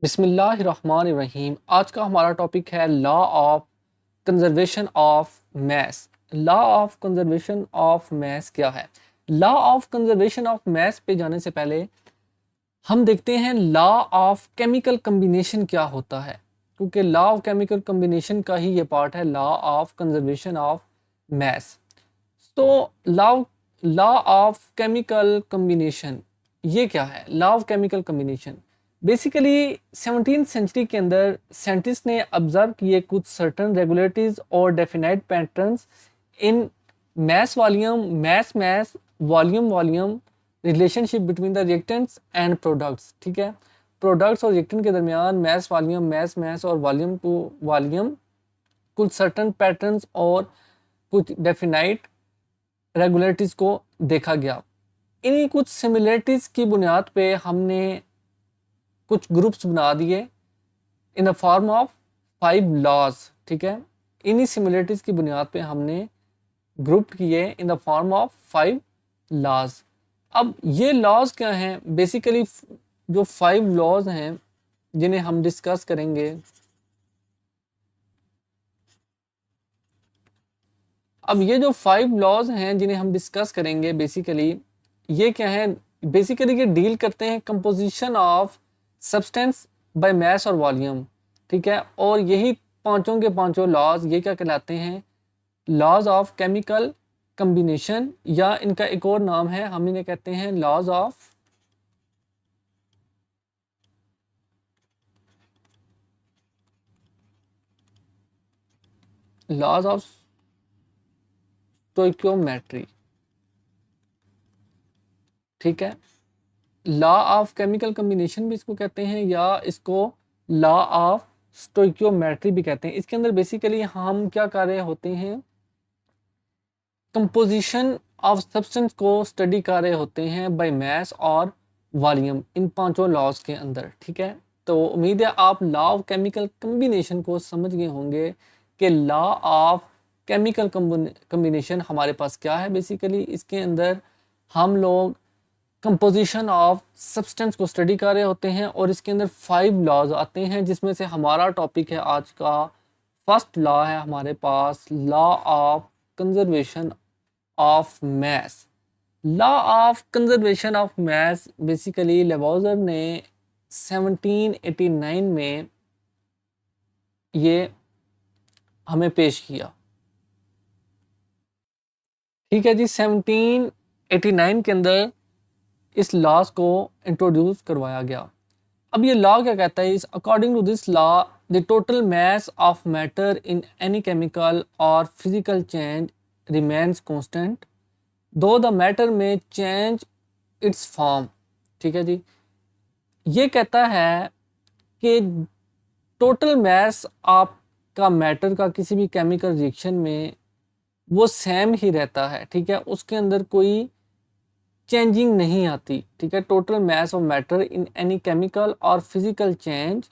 बिस्मिल्लाहिर्रहमानिर्रहीम। आज का हमारा टॉपिक है law of conservation of mass. Law of conservation of mess क्या है? Law of conservation of mess पे जाने से पहले हम देखते हैं लॉ ऑफ केमिकल कम्बिनेशन क्या होता है, क्योंकि लॉ ऑफ केमिकल कम्बिनेशन का ही ये पार्ट है law of conservation of mass. तो law law of chemical combination ये क्या है? Law of chemical combination basically 17th century के अंदर साइंटिस्ट ने ऑब्जर्व किए कुछ सर्टन रेगुलेटरीज और definite patterns in mass volume mass mass volume volume relationship between the reactants and products. ठीक है, प्रोडक्ट्स और रिएक्टेंट के दरमियान मैस वॉल्यूम मैस मैस और वॉल्यूम टू वॉल्यूम कुछ सर्टन पैटर्न्स और कुछ डेफिनाइट रेगुलरिटीज़ को देखा गया। इन्हीं कुछ सिमिलरिटीज़ की बुनियाद पे हमने कुछ ग्रुप्स बना दिए in the form of 5 laws. ठीक है, इन्हीं सिमिलरिटीज़ की बुनियाद पे हमने ग्रुप किए in the form of 5 laws. अब ये लॉज क्या हैं? बेसिकली जो 5 लॉज हैं जिन्हें हम डिस्कस करेंगे, अब ये जो 5 लॉज हैं जिन्हें हम डिस्कस करेंगे बेसिकली ये क्या है? बेसिकली ये डील करते हैं composition of substance by mass और वॉल्यूम। ठीक है, और यही पांचों के पांचों लॉज ये क्या कहलाते हैं? लॉज ऑफ केमिकल कम्बिनेशन, या इनका एक और नाम है, हम इन्हें कहते हैं लॉज ऑफ स्टोइकियोमेट्री। ठीक है, लॉ ऑफ केमिकल कम्बिनेशन भी इसको कहते हैं, या इसको लॉ ऑफ स्टोइकियोमेट्री भी कहते हैं। इसके अंदर बेसिकली हम क्या कर रहे होते हैं? कंपोजिशन ऑफ सब्सटेंस को स्टडी कर रहे होते हैं बाय मास और वॉल्यूम, इन पांचों लॉज के अंदर। ठीक है, तो उम्मीद है आप लॉ ऑफ केमिकल कम्बिनेशन को समझ गए होंगे कि लॉ ऑफ केमिकल कम्बिनेशन हमारे पास क्या है। बेसिकली इसके अंदर हम लोग कंपोजिशन ऑफ सब्सटेंस को स्टडी कर रहे होते हैं और इसके अंदर 5 लॉज आते हैं, जिसमें से हमारा टॉपिक है आज का फर्स्ट लॉ है हमारे पास law of conservation of mass. Law of conservation of mass basically Lavoisier ने 1789 में ये हमें पेश किया। ठीक है जी, 1789 के अंदर इस लॉज को इंट्रोड्यूस करवाया गया। अब ये लॉ क्या कहता है? इस according to this law the total mass of matter in any chemical और physical change remains constant though the matter may change its form. ठीक है जी, ये कहता है कि टोटल मास आपका मैटर का किसी भी केमिकल रिएक्शन में वो सेम ही रहता है। ठीक है, उसके अंदर कोई चेंजिंग नहीं आती। ठीक है, total mass of matter in any chemical और फिजिकल चेंज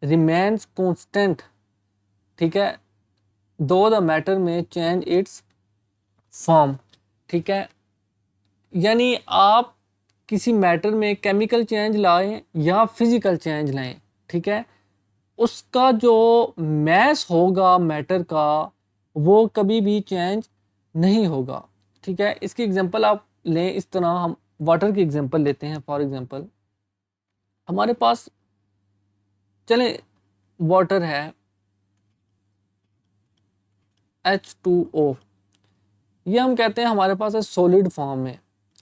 रिमेन्स कांस्टेंट। ठीक है, दो the matter may change its form. ठीक है, यानी आप किसी मैटर में केमिकल चेंज लाएं या फिजिकल चेंज लाएं, ठीक है, उसका जो मैस होगा मैटर का वो कभी भी चेंज नहीं होगा। ठीक है, इसकी एग्जांपल आप लें इस तरह, हम वाटर की एग्जांपल लेते हैं। फॉर एग्जांपल हमारे पास चले वाटर है H2O, ये हम कहते हैं हमारे पास है सॉलिड फॉर्म में।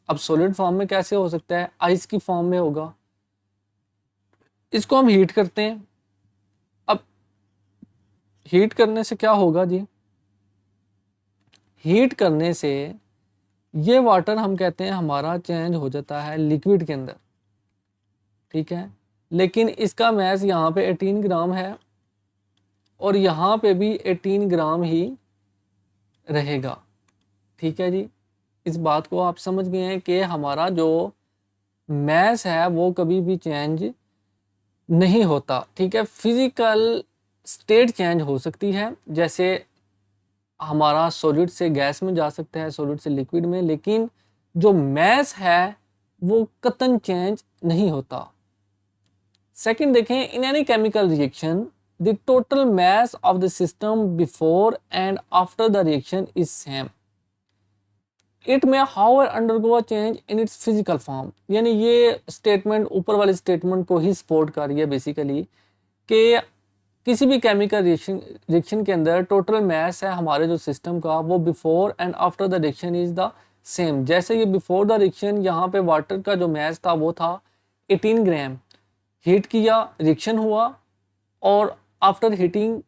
अब सॉलिड फॉर्म में कैसे हो सकता है? आइस की फॉर्म में होगा। इसको हम हीट करते हैं। अब हीट करने से क्या होगा जी? हीट करने से ये वाटर हम कहते हैं हमारा चेंज हो जाता है लिक्विड के अंदर। ठीक है, लेकिन इसका मैस यहाँ पे 18 ग्राम है और यहाँ पे भी 18 ग्राम ही रहेगा। ठीक है जी, इस बात को आप समझ गए हैं कि हमारा जो मैस है वो कभी भी चेंज नहीं होता। ठीक है, फिजिकल स्टेट चेंज हो सकती है, जैसे हमारा सॉलिड से गैस में जा सकता है, सॉलिड से लिक्विड में, लेकिन जो मैस है वो कतन चेंज नहीं होता। सेकंड देखें, in any chemical reaction the total mass of the system before and after the reaction is same, it may however undergo a change in its physical form. यानी ये स्टेटमेंट ऊपर वाले स्टेटमेंट को ही support कर रही है basically कि किसी भी केमिकल रिएक्शन के अंदर टोटल मास है हमारे जो सिस्टम का वो before and after the reaction is the same. जैसे ये बिफोर द रिएक्शन यहाँ पे वाटर का जो मास था वो था 18 ग्राम, हीट किया, रिएक्शन हुआ, और आफ्टर हीटिंग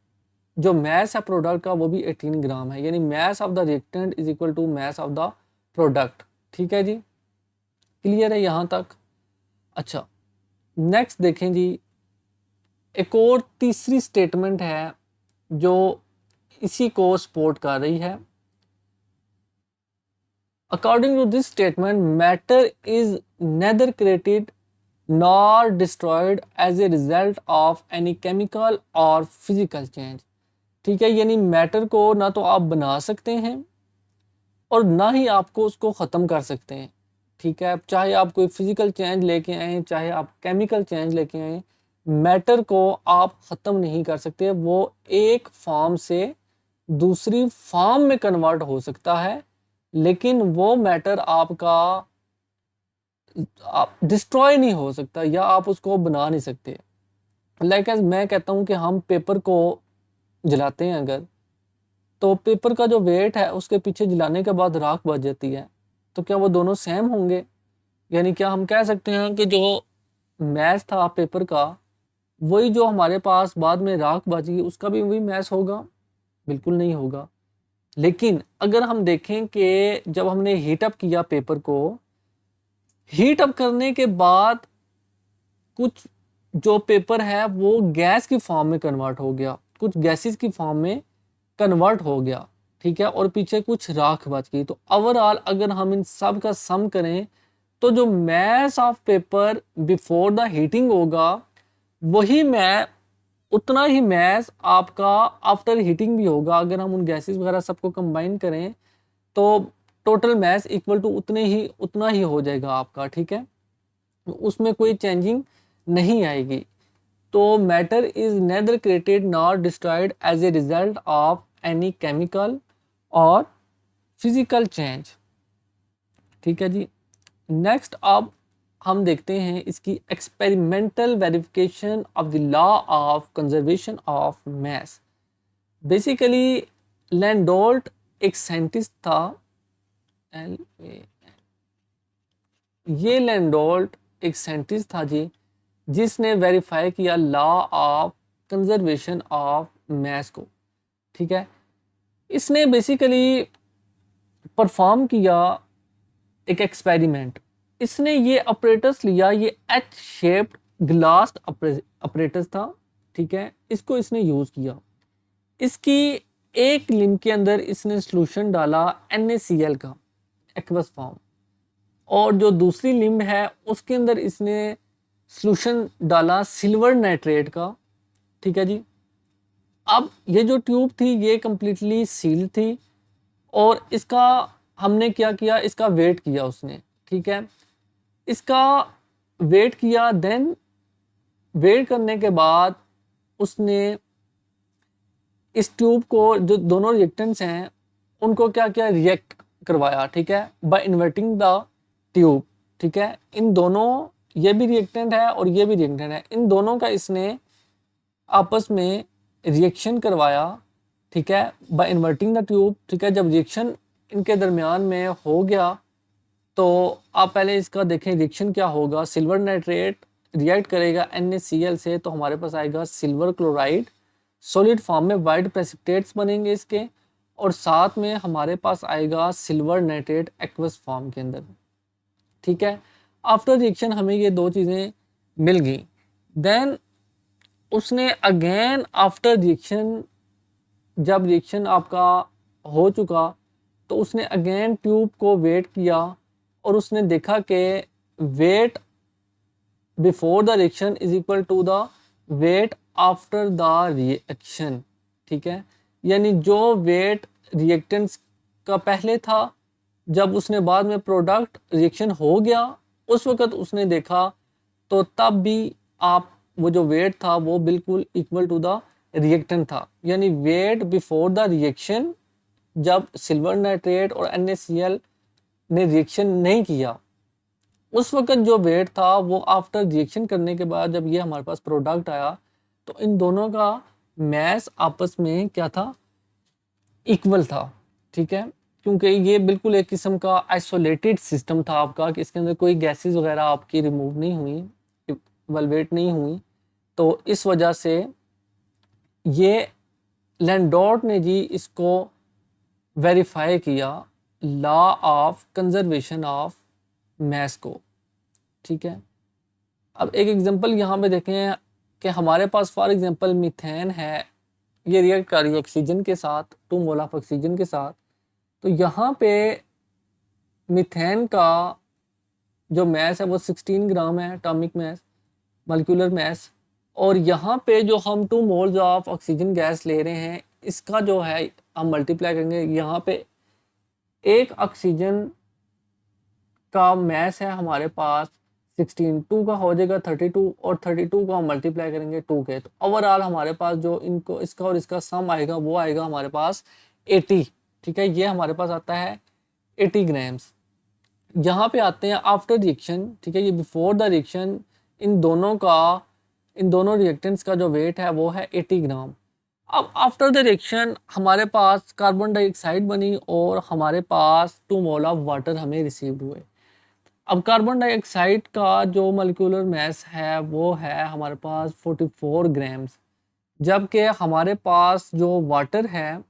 जो मास है प्रोडक्ट का वो भी 18 ग्राम है। यानी mass of the reactant is equal to mass of the product. ठीक है जी, क्लियर है यहाँ तक। अच्छा, नेक्स्ट देखें जी, एक और तीसरी स्टेटमेंट है जो इसी को सपोर्ट कर रही है। According to this statement matter is neither created nor destroyed as a result of any chemical और फिजिकल चेंज। ठीक है, यानी मैटर को ना तो आप बना सकते हैं और ना ही आपको उसको ख़त्म कर सकते हैं। ठीक है, चाहे आप कोई फिजिकल चेंज लेके आए, चाहे आप केमिकल चेंज लेके आए, मैटर को आप ख़त्म नहीं कर सकते। वो एक फॉर्म से दूसरी फॉर्म में कन्वर्ट हो सकता है, लेकिन वो मैटर आपका आप डिस्ट्रॉय नहीं हो सकता या आप उसको बना नहीं सकते। लाइक एज मैं कहता हूँ कि हम पेपर को जलाते हैं अगर, तो पेपर का जो वेट है उसके पीछे जलाने के बाद राख बच जाती है, तो क्या वो दोनों सेम होंगे? यानी क्या हम कह सकते हैं कि जो मैस था पेपर का वही जो हमारे पास बाद में राख बची उसका भी वही मैस होगा? बिल्कुल नहीं होगा। लेकिन अगर हम देखें कि जब हमने हीट अप किया पेपर को, हीट अप करने के बाद कुछ जो पेपर है वो गैस की फॉर्म में कन्वर्ट हो गया, कुछ गैसेस की फॉर्म में कन्वर्ट हो गया। ठीक है, और पीछे कुछ राख बच गई। तो ओवरऑल अगर हम इन सब का सम करें तो जो mass of paper before the heating होगा वही उतना ही मैस आपका आफ्टर हीटिंग भी होगा। अगर हम उन गैसेस वगैरह सबको कंबाइन करें तो टोटल मैस इक्वल टू उतना ही हो जाएगा आपका। ठीक है, उसमें कोई चेंजिंग नहीं आएगी। तो matter is neither created nor destroyed as a result of any chemical और फिजिकल चेंज। ठीक है जी, नेक्स्ट अब हम देखते हैं इसकी experimental verification of the law of conservation of mass. Basically Landolt एक साइंटिस्ट था, ये लैंडोल्ट एक साइंटिस्ट था जी जिसने वेरीफाई किया लॉ ऑफ कंजर्वेशन ऑफ मास को। ठीक है, इसने बेसिकली परफॉर्म किया एक एक्सपेरिमेंट। इसने ये ऑपरेटर्स लिया, ये एच शेप्ड ग्लास ऑपरेटर्स था। ठीक है, इसको इसने यूज़ किया। इसकी एक लिम्ब के अंदर इसने सॉल्यूशन डाला NaCl का एक्वस फॉर्म, और जो दूसरी लिम्ब है उसके अंदर इसने सॉल्यूशन डाला सिल्वर नाइट्रेट का। ठीक है जी, अब ये जो ट्यूब थी ये कम्प्लीटली सील थी और इसका हमने क्या किया, इसका वेट किया उसने। ठीक है, इसका वेट किया, देन वेट करने के बाद उसने इस ट्यूब को जो दोनों रिएक्टेंट्स हैं उनको क्या किया, रिएक्ट करवाया। ठीक है, बाय इन्वर्टिंग द ट्यूब। ठीक है, इन दोनों, ये भी रिएक्टेंट है और ये भी रिएक्टेंट है, इन दोनों का इसने आपस में रिएक्शन करवाया। ठीक है, बाय इन्वर्टिंग द ट्यूब। ठीक है, जब रिएक्शन इनके दरमियान में हो गया तो आप पहले इसका देखें रिएक्शन क्या होगा। सिल्वर नाइट्रेट रिएक्ट करेगा NaCl से, तो हमारे पास आएगा सिल्वर क्लोराइड सॉलिड फॉर्म में, वाइट प्रेसिपिटेट्स बनेंगे इसके, और साथ में हमारे पास आएगा सिल्वर नाइट्रेट एक्वस फॉर्म के अंदर। ठीक है, आफ्टर रिएक्शन हमें ये दो चीज़ें मिल गई। देन उसने अगेन आफ्टर रिएक्शन, जब रिएक्शन आपका हो चुका तो उसने अगेन ट्यूब को वेट किया और उसने देखा कि weight before the reaction is equal to the weight after the reaction. ठीक है, यानी जो वेट रिएक्टेंट्स का पहले था, जब उसने बाद में प्रोडक्ट रिएक्शन हो गया उस वक़्त उसने देखा, तो तब भी आप वो जो वेट था वो बिल्कुल इक्वल टू द रिएक्टेंट था, यानी वेट बिफोर द रिएक्शन, जब सिल्वर नाइट्रेट और NaCl ने रिएक्शन नहीं किया उस वक्त जो वेट था वो आफ्टर रिएक्शन करने के बाद जब ये हमारे पास प्रोडक्ट आया तो इन दोनों का मैस आपस में क्या था, इक्वल था। ठीक है, क्योंकि ये बिल्कुल एक किस्म का आइसोलेटेड सिस्टम था आपका कि इसके अंदर कोई गैसेस वगैरह आपकी रिमूव नहीं हुई, इवैल्यूएट नहीं हुई, तो इस वजह से ये लैंडोर्ट ने जी इसको वेरीफाई किया law of conservation of mess को। ठीक है, अब एक एग्जांपल यहाँ पे देखें कि हमारे पास फॉर एग्जांपल मीथेन है, ये रिएक्ट कर रही है ऑक्सीजन के साथ, 2 मोल ऑफ ऑक्सीजन के साथ, तो यहाँ पे मीथेन का जो मैस है वो 16 ग्राम है, एटॉमिक मैस, मॉलिक्यूलर मैस, और यहाँ पे जो हम 2 मोल्स ऑफ ऑक्सीजन गैस ले रहे हैं इसका जो है हम मल्टीप्लाई करेंगे, यहाँ पे एक ऑक्सीजन का मैस है हमारे पास 16, 2 का हो जाएगा 32, और 32 को हम मल्टीप्लाई करेंगे 2 के, तो ओवरऑल हमारे पास जो इनको इसका और इसका सम आएगा वो आएगा हमारे पास 80। ठीक है, ये हमारे पास आता है 80 ग्राम्स। यहाँ पे आते हैं आफ्टर रिएक्शन। ठीक है, ये बिफोर द रिएक्शन इन दोनों रिएक्टेंट्स का जो वेट है वो है 80 ग्राम। अब आफ्टर द रिएक्शन हमारे पास कार्बन डाइऑक्साइड बनी और हमारे पास 2 मोल ऑफ वाटर हमें रिसीव हुए। अब कार्बन डाइऑक्साइड का जो मॉलिक्यूलर मास है वो है हमारे पास 44 ग्राम्स, जबकि हमारे पास जो वाटर है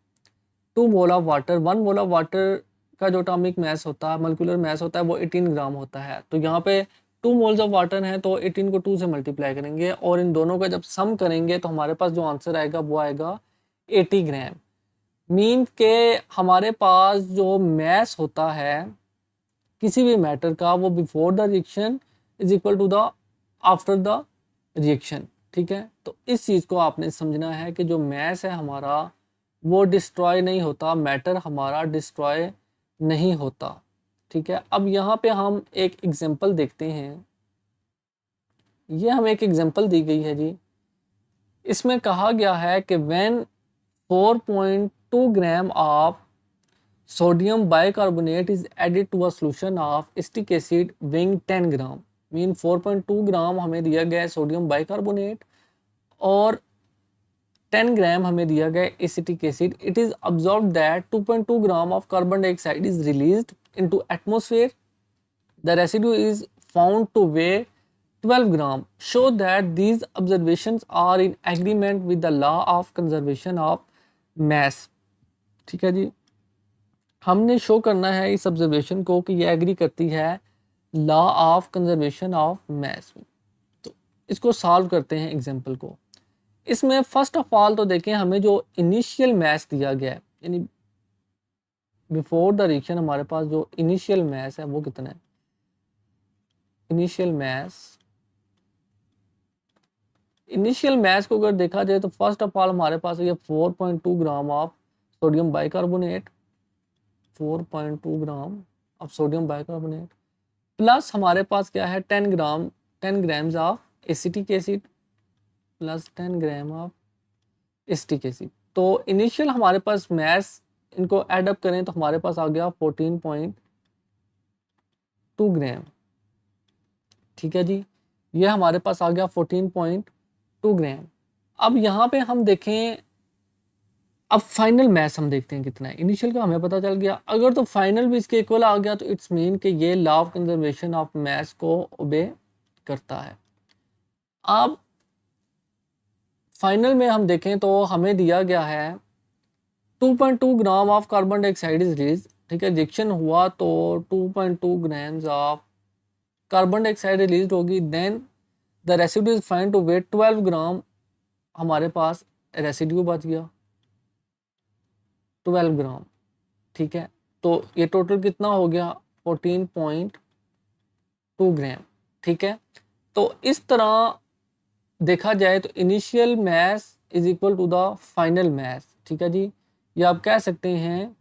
2 mole of water, 1 mole of water का जो एटॉमिक मास होता है, मॉलिक्यूलर मास होता है वो 18 ग्राम होता है। तो यहाँ पे 2 मोल्स ऑफ वाटर हैं तो 18 को 2 से मल्टीप्लाई करेंगे और इन दोनों का जब सम करेंगे तो हमारे पास जो आंसर आएगा वो आएगा 80 ग्राम। मीन के हमारे पास जो मास होता है किसी भी मैटर का वो before the reaction is equal to the after the reaction. ठीक है, तो इस चीज़ को आपने समझना है कि जो मास है हमारा वो डिस्ट्रॉय नहीं होता, मैटर हमारा डिस्ट्रॉय नहीं होता। ठीक है, अब यहाँ पे हम एक एग्जांपल देखते हैं। ये हमें एक एग्जांपल दी गई है जी, इसमें कहा गया है कि when 4.2 gram of sodium bicarbonate is added to a solution of acetic acid weighing 10 gram, mean 4.2 gram हमें दिया गया है सोडियम बाइकार्बोनेट और 10 ग्राम हमें दिया गया acetic acid. It is observed that 2.2 gram of carbon dioxide is released into atmosphere. The residue is found to weigh 12 gram. Show that these observations are in agreement with the law of conservation of mass. ठीक है जी, हमने show करना है इस observation को कि ये agree करती है law of conservation of mass. तो इसको सॉल्व करते हैं एग्जांपल को। इसमें फर्स्ट ऑफ ऑल तो देखें हमें जो इनिशियल मैस दिया गया है, यानी बिफोर द रिएक्शन हमारे पास जो इनिशियल मैस है वो कितना है। इनिशियल मैस को अगर देखा जाए तो फर्स्ट ऑफ ऑल हमारे पास ये 4.2 gram of sodium bicarbonate, 4.2 gram of sodium bicarbonate plus हमारे पास क्या है 10 grams of acetic acid plus 10 gram of acetic acid. तो इनिशियल हमारे पास मैस इनको ऐड अप करें तो हमारे पास आ गया 14.2 ग्राम। ठीक है जी, ये हमारे पास आ गया 14.2 ग्राम। अब यहाँ पे हम देखें, अब फाइनल मैस हम देखते हैं कितना है। इनिशियल का हमें पता चल गया, अगर तो फाइनल भी इसके इक्वल आ गया तो इट्स मीन कि ये law of conservation of mess को ओबे करता है। अब फाइनल में हम देखें तो हमें दिया गया है 2.2 gram of carbon dioxide is release. ठीक है, रिएक्शन हुआ तो 2.2 grams of carbon dioxide release होगी, then the residue is find to weight 12 gram. हमारे पास रेसिड्यू बच गया 12 ग्राम। ठीक है, तो ये टोटल कितना हो गया 14.2 ग्राम। ठीक है, तो इस तरह देखा जाए तो initial mass is equal to the final mass. ठीक है जी, ये आप कह सकते हैं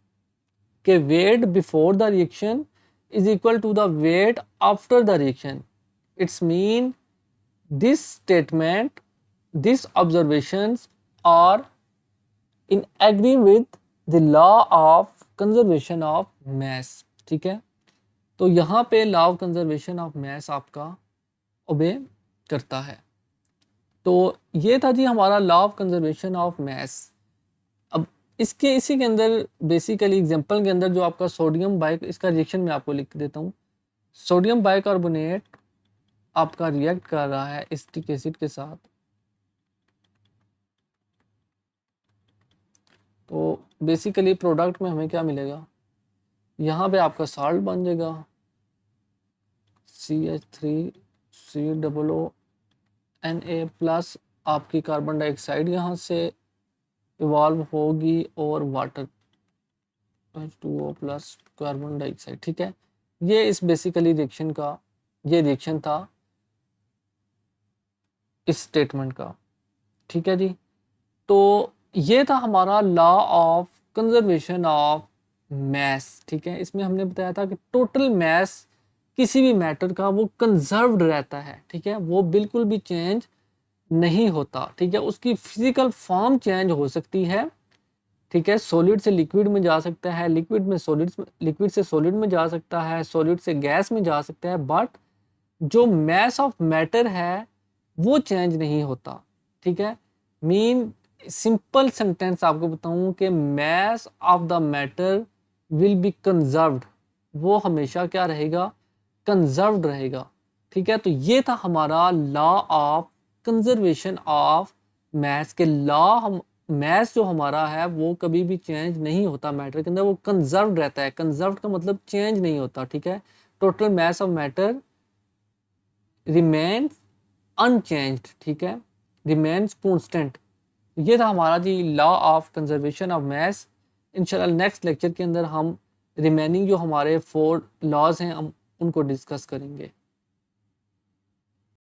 कि weight before the reaction is equal to the weight after the reaction. It's mean this statement, this observations are in agree with the law of conservation of mass. ठीक है, तो यहाँ पे law of conservation of mass आपका obey करता है। तो ये था जी हमारा law of conservation of mess. अब इसके इसी के अंदर बेसिकली एग्जांपल के अंदर जो आपका सोडियम बाइक, इसका रिएक्शन मैं आपको लिख देता हूँ। सोडियम बाइकार्बोनेट आपका रिएक्ट कर रहा है एसिटिक एसिड के साथ, तो बेसिकली प्रोडक्ट में हमें क्या मिलेगा, यहाँ पे आपका साल्ट बन जाएगा CH3COO प्लस आपकी कार्बन डाइऑक्साइड यहाँ से इवॉल्व होगी और water H2O plus carbon dioxide. ठीक है, ये इस बेसिकली रिएक्शन का, ये रिएक्शन था इस स्टेटमेंट का। ठीक है जी, तो ये था हमारा law of conservation of mass. ठीक है, इसमें हमने बताया था कि टोटल मैस किसी भी मैटर का वो कंजर्व्ड रहता है। ठीक है, वो बिल्कुल भी चेंज नहीं होता। ठीक है, उसकी फिजिकल फॉर्म चेंज हो सकती है। ठीक है, सॉलिड से लिक्विड में जा सकता है, लिक्विड में सॉलिड, लिक्विड से सॉलिड में जा सकता है, सॉलिड से गैस में जा सकता है, बट जो मैस ऑफ मैटर है वो चेंज नहीं होता। ठीक है, मीन सिंपल सेंटेंस आपको बताऊं कि mass of the matter will be conserved, वो हमेशा क्या रहेगा, कंजर्व्ड रहेगा। ठीक है, तो ये था हमारा law of conservation of mess के लॉ। हम मैस जो हमारा है वो कभी भी चेंज नहीं होता मैटर के अंदर, वो कंजर्व्ड रहता है। कंजर्व्ड का मतलब चेंज नहीं होता। ठीक है, total mass of matter remains unchanged. ठीक है, रिमेन्स कांस्टेंट। ये था हमारा जी law of conservation of mass. इंशाल्लाह नेक्स्ट लेक्चर के अंदर हम रिमेनिंग जो हमारे 4 लॉज हैं हम उनको डिस्कस करेंगे।